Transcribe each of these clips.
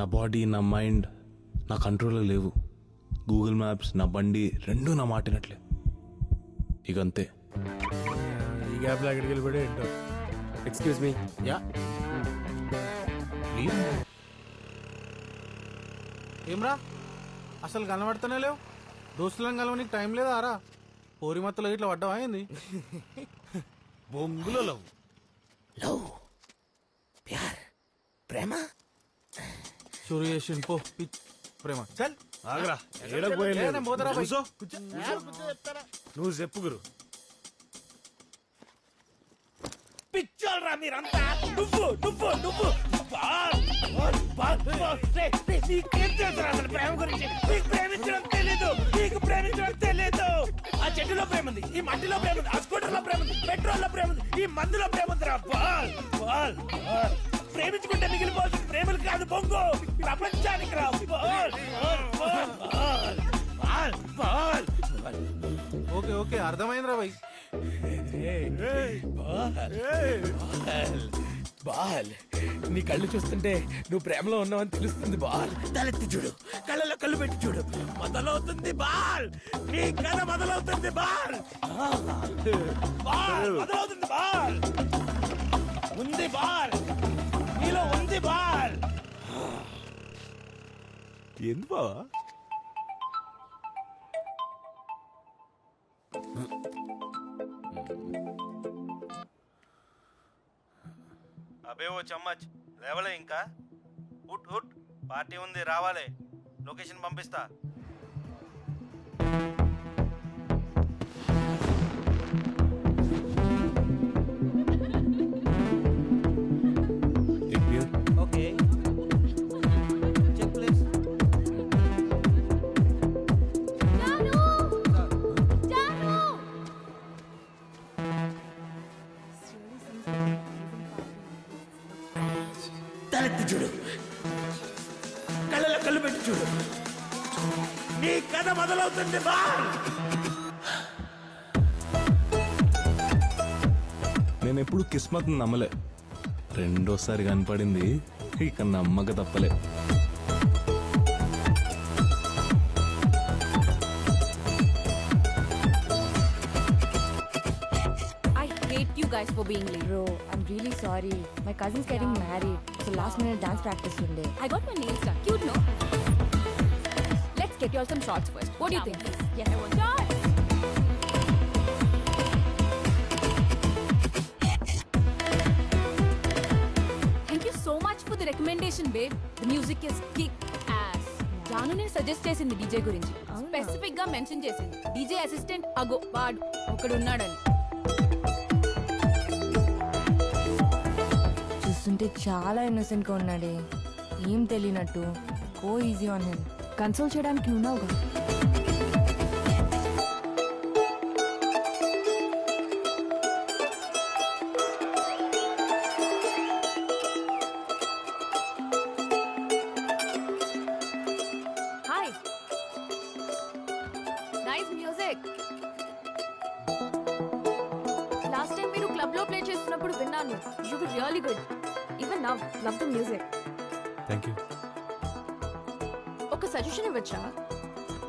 నా బాడీ నా మైండ్ నా కంట్రోల్లో లేవు. గూగుల్ మ్యాప్స్ నా బండి రెండూ నా మాటినట్లే. ఇక అంతే. ఈ గ్యాప్లో ఎక్కడికి వెళ్ళిపోయి ఏంటో. Excuse me. యా ఏమ్రా అసలు కనబడతానే లేవు. దోస్తులను కలవనికి టైం లేదా రా? పోరి మత్తలో ఇట్లా పడ్డావా ఏంది? బొంగులో లవ్ లవ్ ప్యార్ ప్రేమ షురు చేసిండు పో ప్రేమ. చల్ ఆగరా నేను పోతారా బై? నువ్వు చెప్పు గురు. పిచ్చోల్రా మీరంతా. నువ్వు నువ్వు నువ్వు బాల్ బాల్ బాల్ బాల్. నీకేం తెలుసు అసలు ప్రేమ గురించి? నీకు ప్రేమించడం తెలీదు, నీకు ప్రేమించడం తెలీదు. ఆ చెట్టులో ప్రేమ ఉంది, ఈ మట్టిలో ప్రేమ ఉంది, ఆ స్కూటర్ లో ప్రేమ ఉంది, పెట్రోల్ లో ప్రేమ ఉంది, ఈ మందులో ప్రేమ ఉందిరా. Ball ball ball. ప్రేమించుకుంటే మిగిలిపోతుంది ప్రేమలు కాదు బొంగు, ప్రపంచానికి రా. Ball ball ball ball ball. Okay okay అర్థమైందిరా బై. బాల్ నీ కళ్ళు చూస్తుంటే నువ్వు ప్రేమలో ఉన్నావని తెలుస్తుంది. బాల్ తలెత్తి చూడు, కళ్ళలో కళ్ళు పెట్టి చూడు. మొదలవుతుంది బాల్, నీ కథ మొదలవుతుంది. బాల్ బాల్ మొదలవుతుంది. బాల్ ఉంది, బాల్ నీలో ఉంది. బాల్ ఎందు బావా? అబే ఓ చమ్మచ్ లేవలే ఇంకా. హుట్ హుట్ పార్టీ ఉంది రావాలే. లొకేషన్ పంపిస్తా. Okay check please. తలెత్తి చూడు, కళ్ళలో కళ్ళు పెట్టి చూడు, నీ కథ మొదలవుతుంది. బాల్ నేను ఎప్పుడు కిస్మత్ నమ్మలే. రెండోసారి కనపడింది, ఇక నమ్మక తప్పలే. I hate you guys for being late. Bro, I'm really sorry. My cousin's getting married, so last minute dance practice today. I got my nails done. Cute, no? Let's get you all some shots first. What do you think? Yes, I want shots. Thank you so much for the recommendation, babe. The music is kick ass. Janu నేను suggest చేసింది DJ గురించి. Specific గా mention చేసింది. DJ assistant అగో వాడు ఒకడు ఉన్నాడని. చూస్తుంటే చాలా ఇన్నోసెంట్ గా ఉన్నాడే, ఏం తెలియనట్టు. Go easy on him. Console చేయడానికి ఉన్నావుగా. Hi, nice music. Last time మీరు క్లబ్ లో ప్లే చేస్తున్నప్పుడు విన్నాను. You were really good. Even now love the music. Thank you. ఒక సజెషన్ ఇవ్వచ్చా?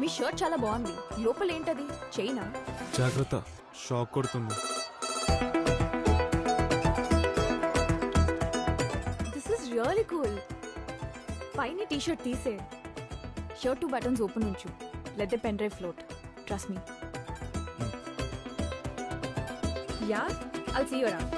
మీ షర్ట్ చాలా బాగుంది. లోపల ఏంటది? చైనా? జాగ్రత్త, షాక్ కొడుతుంది. This is really cool. పైన టీ షర్ట్ తీసే, షర్ట్ 2 బటన్స్ ఓపెన్ ఉంచు. Let the pen drive float. Trust me. Ya, I'll see you around.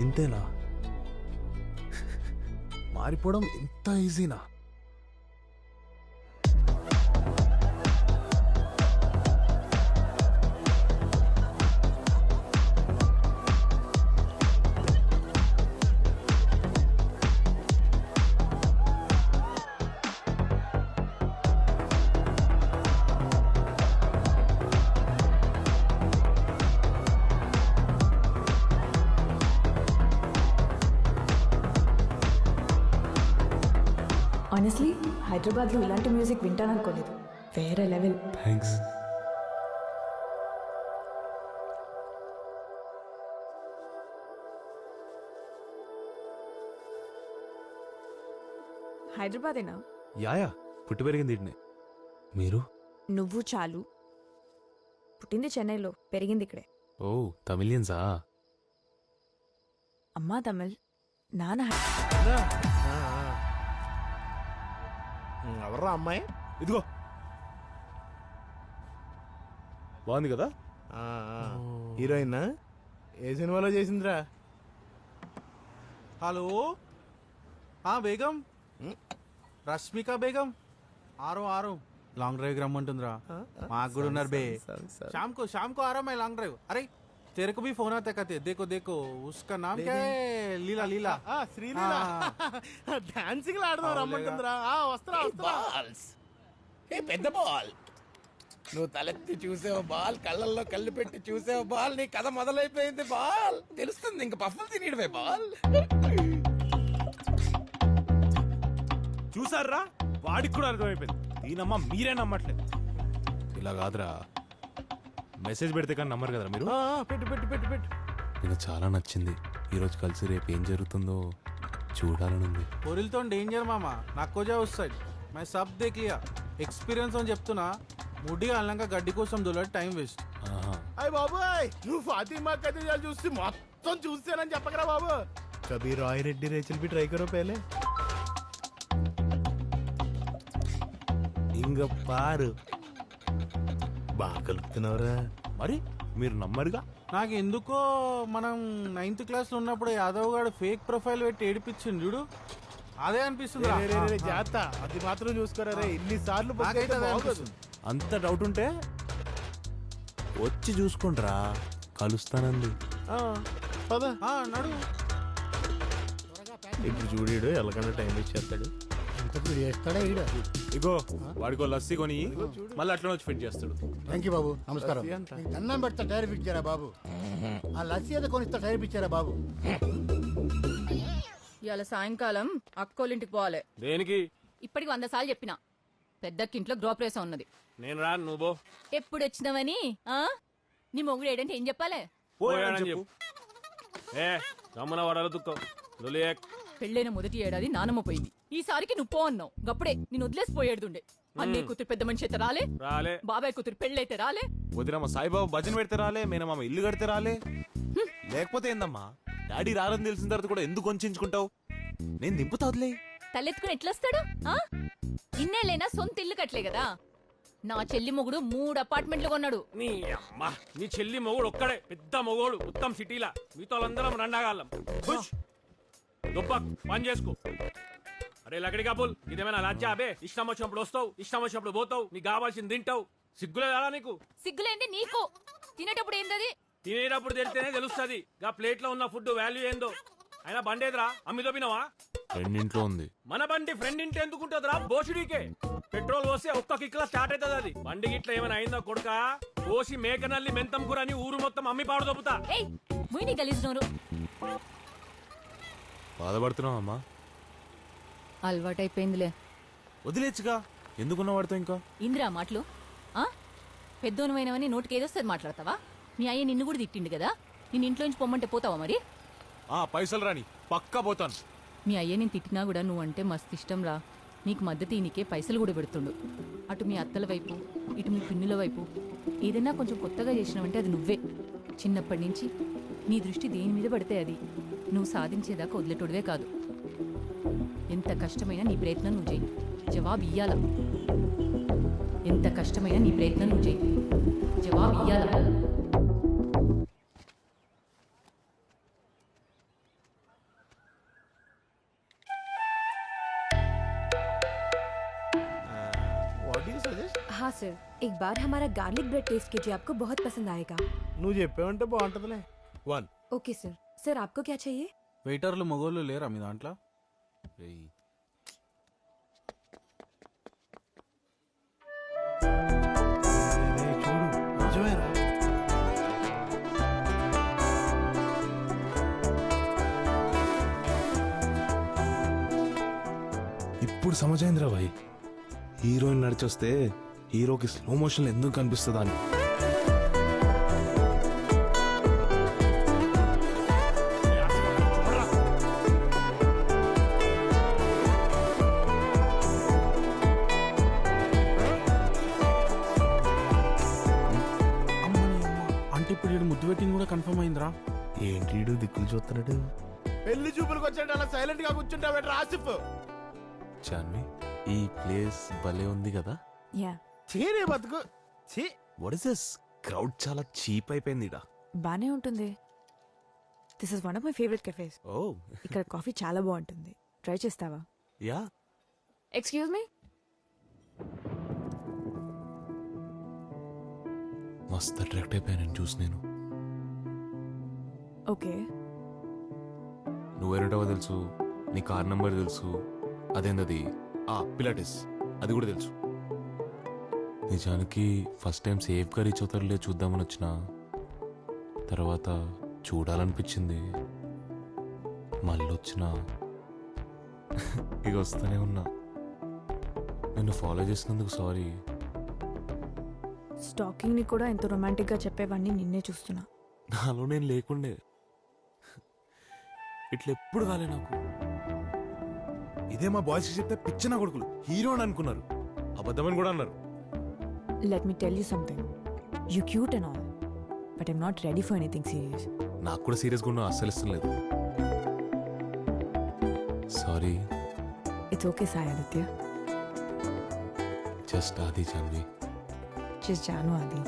ఇంతేనా? మారిపోవడం ఇంత ఈజీనా? ఆనెస్ట్లీ హైదరాబాద్లో ఇలాంటి మ్యూజిక్ వింటాననుకోలేదు. వేరే లెవెల్. థ్యాంక్స్. హైదరాబాదేనా? యాయా పుట్టి పెరిగింది ఇట్నే. మీరు? నువ్వు చాలు. పుట్టింది చెన్నైలో, పెరిగింది ఇక్కడే. ఓ తమిళియన్సా? అమ్మా తమిళ్, నాన్న ఎవర్రా అమ్మాయి? ఇదిగో బాగుంది కదా. హీరోయిన్ ఏ సినిమాలో చేసిందిరా? హలో బేగం, రష్మిక బేగం. ఆరో లాంగ్ డ్రైవ్ రమ్మంటుందిరా. మాకు కూడా ఉన్నారు బే. शाम को आ रहा मैं लॉन्ग ड्राइव. अरे तेरे को भी फोन आता कहते देखो उसका नाम क्या है? लीला. శ్రీలీల డాన్సింగ్ ఆడదాం రమ్మంటుందిరా. వస్తా బాల్స్. ఏ పెద్ద బాల్, నువ్వు తలెత్తి చూసావు బాల్, కళ్ళల్లో కళ్ళు పెట్టి చూసావు బాల్, నీ కథ మొదలైపోయింది బాల్. తెలుస్తుంది ఇంక పఫ్ఫులు తినేయడమే బాల్. చూసారా, వాడికి కూడా అర్థమైపోయింది. దీనమ్మ మీరే నమ్మట్లేదు. ఇలా కాదురా, మెసేజ్ పెడితే కానీ నమ్మరు కదరా మీరు. పెట్టు. నాకు చాలా నచ్చింది. ఈరోజు కలిసి రేపు ఏం జరుగుతుందో చూడాలని ఉంది. పోరిల్తో డేంజర్ మామా, నాకు జా వస్తాయి. मैं सब देख लिया. ఎక్స్పీరియన్స్ అని చెప్తున్నా. ముడి అల్లంగా గడ్డి కోసం దొలటి టైం వేస్ట్. అయ్య బాబోయ్, నువ్వు ఫాతిమా కథలు చూసి మొత్తం చూసానని చెప్పకరా బాబు. కబీ రాయ్ రెడ్డి రేచల్ బి ట్రై కరో పహలే. ఇంగ పారు బాగా కలుపుతున్నావురా. మరి మీరు నమ్మరుగా. నాకు ఎందుకో మనం 9th క్లాస్లో ఉన్నప్పుడు యాదవ్ గారు ఫేక్ ప్రొఫైల్ పెట్టి ఏడిపించింది చూడు, అదే అనిపిస్తుంది. జాత అది మాత్రం చూసుకోరా రే. ఇన్ని సార్లు అంత డౌట్ ఉంటే వచ్చి చూసుకుంటారా, కలుస్తానంది. నడు. ఇప్పుడు చూడీడు ఎలాగన్నా టైం ఇచ్చేస్తాడు. ఇగో వాడికో లస్సీ కొని మళ్ళీ అట్లా వచ్చి ఫిట్ చేస్తాడు. థ్యాంక్ యూ బాబు, నమస్కారం. అన్నం పెడతా టైర్ పిచ్చారా బాబు? ఆ లస్సీ ఏదో కొనిస్తా టైర్ పిచ్చారా బాబు? ఇవాళ సాయంకాలం అక్కోలింటికి పోవాలి. దేనికి? ఇప్పటికి 100 సార్లు చెప్పినా. పెద్దక్కింట్లో గృహప్రవేశం ఉన్నది. నేను రా, నువ్వు ఎప్పుడు వచ్చినావని నీ మొగుడు ఏడంటే ఏం చెప్పాలి? పోయాడని చెప్పు. ఏ రమ్మన వాడాలి దుఃఖం. పెళ్ళైన మొదటి ఏడాది నానమ్మ పోయింది. ఈసారికి నువ్వు పో అన్నావు. గప్పుడే నేను వదిలేసి పోయేడుండే. అన్నయ్య కూతురు పెద్ద మనిషి అయితే రాలే, బాబాయ్ కూతురు పెళ్ళైతే రాలే, వదినమ్మ సాయిబాబా భజన పెడితే రాలే, మేనమ్మ ఇల్లు కడితే రాలే. లేకపోతే ఏందమ్మా, డాడీ రారని తెలిసిన తర్వాత కూడా ఎందుకు వంచుకుంటావు? నేను దింపుతా వదిలే. తలెత్తుకుని ఎట్లొస్తాడు? ఇన్నేళ్ళైనా సొంత ఇల్లు కట్టలే కదా. నా చెల్లి మొగుడు 3 అపార్ట్మెంట్లు కొన్నాడు. నీ అమ్మా, నీ చెల్లి మొగుడు ఒక్కడే పెద్ద మొగోడు మొత్తం సిటీలా. మీతో అందరం రండాగాళ్ళం. పని చేసుకో. అరే లకడి కబుల్, ఇదేమైనా లంచా అబే? ఇష్టం వచ్చినప్పుడు వస్తావు, ఇష్టం వచ్చినప్పుడు పోతావు, నీకు కావాల్సింది తింటావు. సిగ్గులేదా నీకు? సిగ్గులేంది నీకు. తినేటప్పుడు ఏందది? తినేటప్పుడు తెలిస్తేనే తెలుస్తుంది గా ప్లేట్ లో ఉన్న ఫుడ్ వాల్యూ ఏందో. అయినా బండేదిరా, అమ్మిదో పినవా? రెండింట్లో ఉంది. మన బండి ఫ్రెండ్ ఇంటి ఎందుకుంటుందిరా? బోషుడికే పెట్రోల్ పోస్తే ఒక్క కిక్లా స్టార్ట్ అవుతుంది. అది బండి గిట్లా ఏమైనా అయిందో కొడుక, పోసి మేకనల్లి మెంతం కూర అని ఊరు మొత్తం అమ్మి పాడు దొబ్బుతా. బాధపడుతున్నావు అమ్మా? అలవాటైపోయిందిలే. వదిలేచ్చుగా, ఎందుకున్న వాడితో ఇంకా ఇందిరా మాటలు. పెద్దోనమైనవని నోటికి ఏదొస్తుంది మాట్లాడతావా? మీ అయ్య నిన్ను కూడా తిట్టిండు కదా. నేను ఇంట్లో నుంచి పొమ్మంటే పోతావా మరి? పైసలు రాని పక్కా పోతాను. మీ అయ్య నేను తిట్టినా కూడా నువ్వంటే మస్తు ఇష్టం రా. నీకు మద్దతు ఈయనకే పైసలు కూడా పెడుతుండు. అటు మీ అత్తల వైపు, ఇటు మీ పిన్నుల వైపు. ఏదైనా కొంచెం కొత్తగా చేసినావంటే అది నువ్వే. చిన్నప్పటి నుంచి నీ దృష్టి దేని మీద పడితే అది నువ్వు సాధించేదాకా వదిలేటోడివే కాదు. ఎంత కష్టమైనా నీ ప్రయత్నం నువ్వు చేయి. జవాబు ఇయ్యాల. ఎంత కష్టమైనా నీ ప్రయత్నం నువ్వు చేయి. జవాబు ఇయ్యాల. हाँ सर, एक बार हमारा गार्लिक ब्रेड टेस्ट कीजिए, आपको बहुत पसंद आएगा. నువ్వు చెప్పావంటే బాగుంటదిలే. 1 ओके सर. सर आपको क्या चाहिए? వెయిటర్లు మొగోళ్ళు లేరా మీ దాంట్లో? ఇప్పుడు ఇప్పుడు సమజైందిరా భాయ్, హీరోయిన్ నడిచొస్తే హీరోకి స్లో మోషన్ ఎందుకు కనిపిస్తుందా అని. అంటే ఇప్పుడు వీడు ముద్దు పెట్టింది కూడా కన్ఫర్మ్ అయిందిరా. ఏంటి వీడు దిక్కులు చూస్తున్నాడు? పెళ్లి చూపులకు వచ్చాడు అలా సైలెంట్ గా కూర్చుంటావేంటి ఆసిఫ్? చాన్వి, ఈ ప్లేస్ భలే ఉంది కదా. యా చీరే బతుకు చీ. What is this? క్రౌడ్ చాలా చీప్ అయిపోయింది ఈడ. బానే ఉంటుంది. This is one of my favourite cafes. ఓ ఇక్కడ కాఫీ చాలా బాగుంటుంది. ట్రై చేస్తావా? యా. Excuse me. మస్త్ అట్రాక్ట్ అయిపోయాను చూసి నేను. ఓకే. నువ్వేరేటవో తెలుసు, నీ కార్ నంబర్ తెలుసు, అదేందది పిలాటిస్ అది కూడా తెలుసు. నిజానికి ఫస్ట్ టైం సేఫ్గా రీచ్ అవుతారులే చూద్దామని వచ్చిన తర్వాత చూడాలనిపించింది, మళ్ళీ వచ్చిన ఇక వస్తూనే ఉన్నా. నిన్ను ఫాలో చేసినందుకు సారీ. స్టాకింగ్ ని కూడా ఎంతో రొమాంటిక్ గా చెప్పేవాడిని నిన్నే చూస్తున్నా. నాలో నేను లేకుండే. ఇట్లా ఎప్పుడు కాలే నాకు. ఇదే మా బాయ్స్కి చెప్తే పిచ్చిన కొడుకులు హీరో అని అనుకున్నారు, అబద్ధమని కూడా అన్నారు. Let me tell you something. You cute and all, but I'm not ready for anything serious. నాకు కూడా సీరియస్గా ఉన్న అస్సలు ఇష్టం లేదు. Sorry. It's okay Sai Aditya. Just Adi Janvi. Just Janu Adi.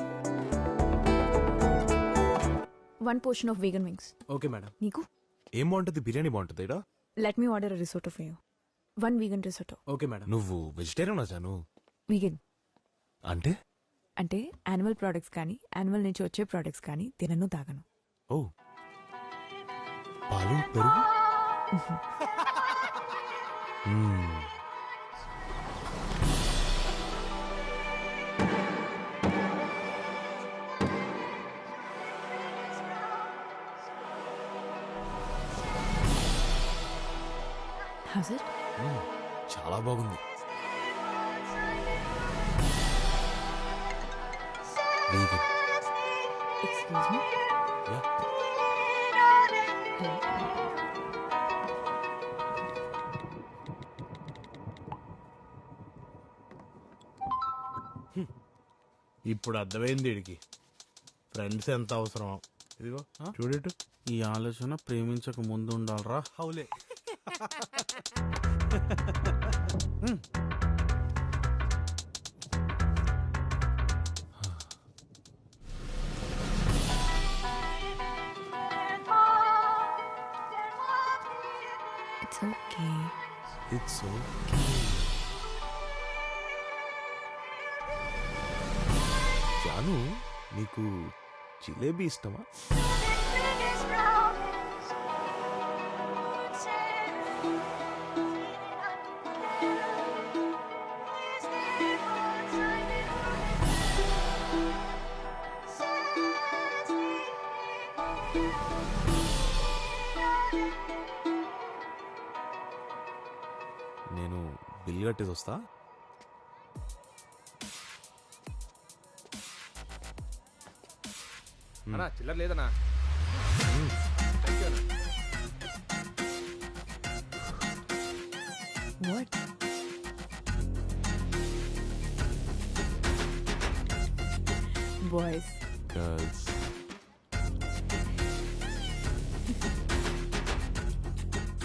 One portion of vegan wings. Okay madam. నీకు? ఏం బాగుంటుంది? బిర్యానీ బాగుంటుంది ఇడా. Let me order risotto for you. One vegan risotto. Okay madam. నువ్వు వెజిటేరియన్ జాను? వీగన్ అంటే అంటే యానిమల్ ప్రోడక్ట్స్ కానీ యానిమల్ నుంచి వచ్చే ప్రోడక్ట్స్ కానీ తినను తాగను. ఓ పాలు పెరుగు. How's it? చాలా బాగుంది. Vegan. Excuse me? Yeah. Hello? ఇప్పుడు అర్థమైంది వీడికి ఫ్రెండ్స్ ఎంత అవసరం. ఇదిగో చూడేటు. ఈ ఆలోచన ప్రేమించక ముందు ఉండాలరా. హౌలే. It's okay. It's okay. Janu, నీకు జిలేబీ ఇష్టమా? నేను బిల్లు కట్టేసి వస్తా. అన్నా చిల్లర లేదన్నా. What? Boys. Girls.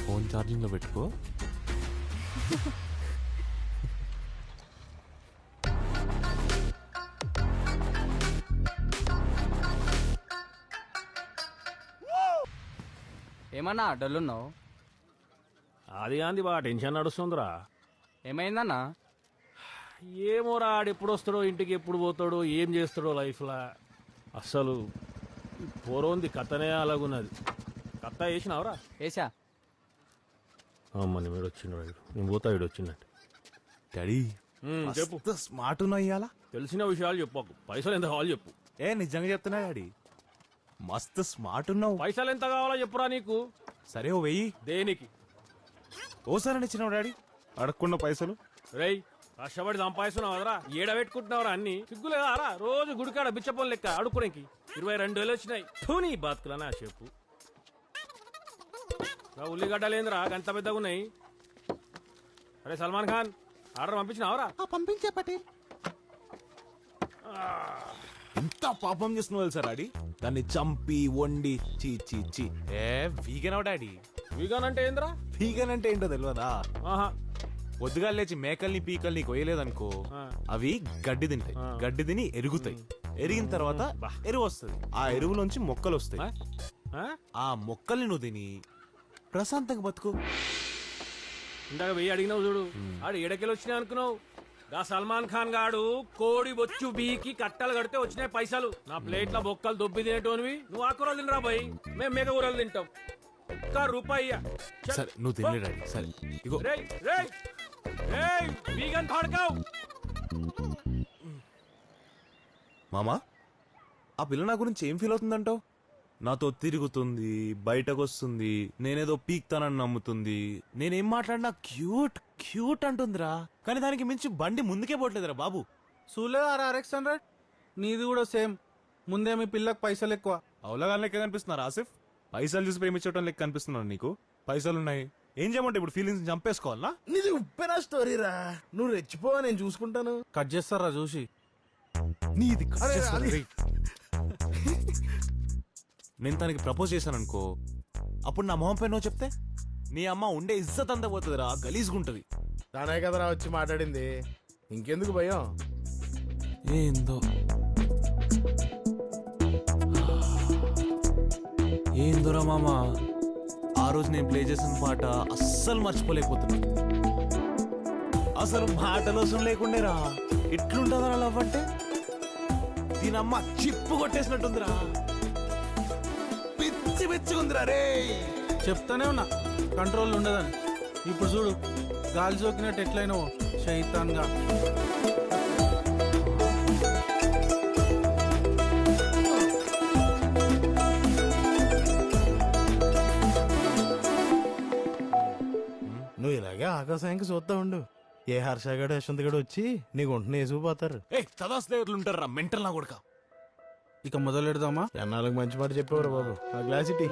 Phone charging లో పెట్టుకో. ఏమన్నా డల్లున్నావు? అది గాంధీ బాగా టెన్షన్ నడుస్తుందిరా. ఏమైందన్నా? ఏమోరా, ఆడు ఎప్పుడు వస్తాడో, ఇంటికి ఎప్పుడు పోతాడో, ఏం చేస్తాడో లైఫ్లో. అస్సలు పోరోంది కథనే అలాగున్నది. కథ వేసినావురా? వేసా. అమ్మని మీరు వచ్చిండు, నేను పోతా వీడు వచ్చిందంటే. డాడీ చెప్పు. స్మార్ట్ ఉన్నా ఇయ్యాల. తెలిసిన విషయాలు చెప్పకు, పైసలు ఎంత కావాలో చెప్పు. ఏ నిజంగా చెప్తున్నా డాడీ, మస్తు స్మార్ట్ ఉన్నావు. పైసలు ఎంత కావాలో చెప్పురా నీకు. సరే ఓ 1000. దేనికి? ఓసారి ఇచ్చినావు డాడీ. అడగకుండా పైసలు రేయ్ కష్టపడి సంపాదిస్తున్నావు కదరా ఏడ పెట్టుకుంటున్నావురా అన్ని సిగ్గులేదారా రోజు గుడికాడ బిచ్చపొన్ లెక్క అడుక్కునేకి 22,000 వచ్చినాయి నీ బతుకులనా చెప్పు ఉల్లిగడ్డలేందిరా గంత పెద్దగా ఉన్నాయి. అరే సల్మాన్ ఖాన్ ఆర్డర్ పంపించినావరా? పంపించే పటేల్. ఎంత పాపం చేస్తున్నావు సార్ డాడీ, దాన్ని చంపి వండి చీ చీ చీ. Vegan daddy. వీగన్ అంటే ఏందిరా? వీగన్ అంటే ఏంటో తెలియదా? ఆహా, పొద్దుగా లేచి మేకల్ని పీకల్ని కొయ్యలేదనుకో అవి గడ్డి తింటాయి, గడ్డి తిని ఎరుగుతాయి, ఎరిగిన తర్వాత ఎరువు వస్తుంది, ఆ ఎరువులోంచి మొక్కలు వస్తాయి, ఆ మొక్కల్ని నువ్వు తిని ప్రశాంతంగా బతుకు. ఇందాక వెయ్యి అడిగినావు చూడు, ఆడు ఏడకెళ్ళి వచ్చినాయి అనుకున్నావు. గా సల్మాన్ ఖాన్ గాడు కోడి బొచ్చు బీకి కట్టలు కడితే వచ్చినాయి పైసలు. నా ప్లేట్ లో బొక్కలు దొబ్బి తినేటోనివి, నువ్వు ఆకురాలు తినరా పోయి, మేము మేక కూరలు తింటాం. ఒక్క రూపాయి సరే నువ్వు తినలే డాడీ. సరే ఇగో వీగన్ పాడకావు. మామా ఆ పిల్ల నా గురించి ఏం ఫీల్ అవుతుందంటావు? నాతో తిరుగుతుంది, బయటకు వస్తుంది, నేనేదో పీక్తానని నమ్ముతుంది, నేనేం మాట్లాడినా క్యూట్ క్యూట్ అంటుందిరా. కానీ దానికి మించి బండి ముందుకే పోవట్లేదురా బాబు. సూలే RX 100 నీది కూడా సేమ్. ముందే మీ పిల్లకి పైసలు ఎక్కువ. అవులాగా లెక్క కనిపిస్తున్నారు ఆసిఫ్. పైసలు చూసి ప్రేమించడం లెక్క కనిపిస్తున్నాను నీకు. పైసలున్నాయి ఏం చేయమంటే ఇప్పుడు ఫీలింగ్స్ చంపేసుకోవాలా? నీది ఉప్పెనా స్టోరీరా, నువ్వు రెచ్చిపో, నేను చూసుకుంటాను. కట్ చేస్తారా చూసి? నీది నేను తనకి ప్రపోజ్ చేశాను అనుకో, అప్పుడు నా మొహం పైన చెప్తే నీ అమ్మ ఉండే ఇజ్జత్ అంతా పోతుందిరా, గలీజ్గుంటది. దానే కదరా వచ్చి మాట్లాడింది, ఇంకెందుకు భయం? ఏందో ఏందోరా మామ, ఆ రోజు నేను ప్లే చేసిన పాట అస్సలు మర్చిపోలేకపోతున్నా. అసలు మాటలోసం లేకుండేరా. ఎట్లుంటుందా లవ్ అంటే? దీనమ్మ చిప్పు కొట్టేసినట్టుందిరా, పిచ్చి పిచ్చిగుందిరా రే. చెప్తానే ఉన్నా కంట్రోల్ ఉండదని. ఇప్పుడు చూడు గాలి సోకినట్టు ఎట్లయినావో శైతాన్గా. నువ్వు ఇలాగే ఆకాశానికి చూస్తా ఉండు. ఏ హర్షగాడు యశ్వంత్ గడు వచ్చి నీకు ఉంటున్న వేసుకుపోతారు. చదాస్లేవర్లు ఉంటారా మెంటల్ నా కొడుక. ఇక మొదలెడదామా? ఎన్నాళ్ళకి మంచి మాట చెప్పేవారు బాబు. ఆ గ్లాస్ ఇటీ.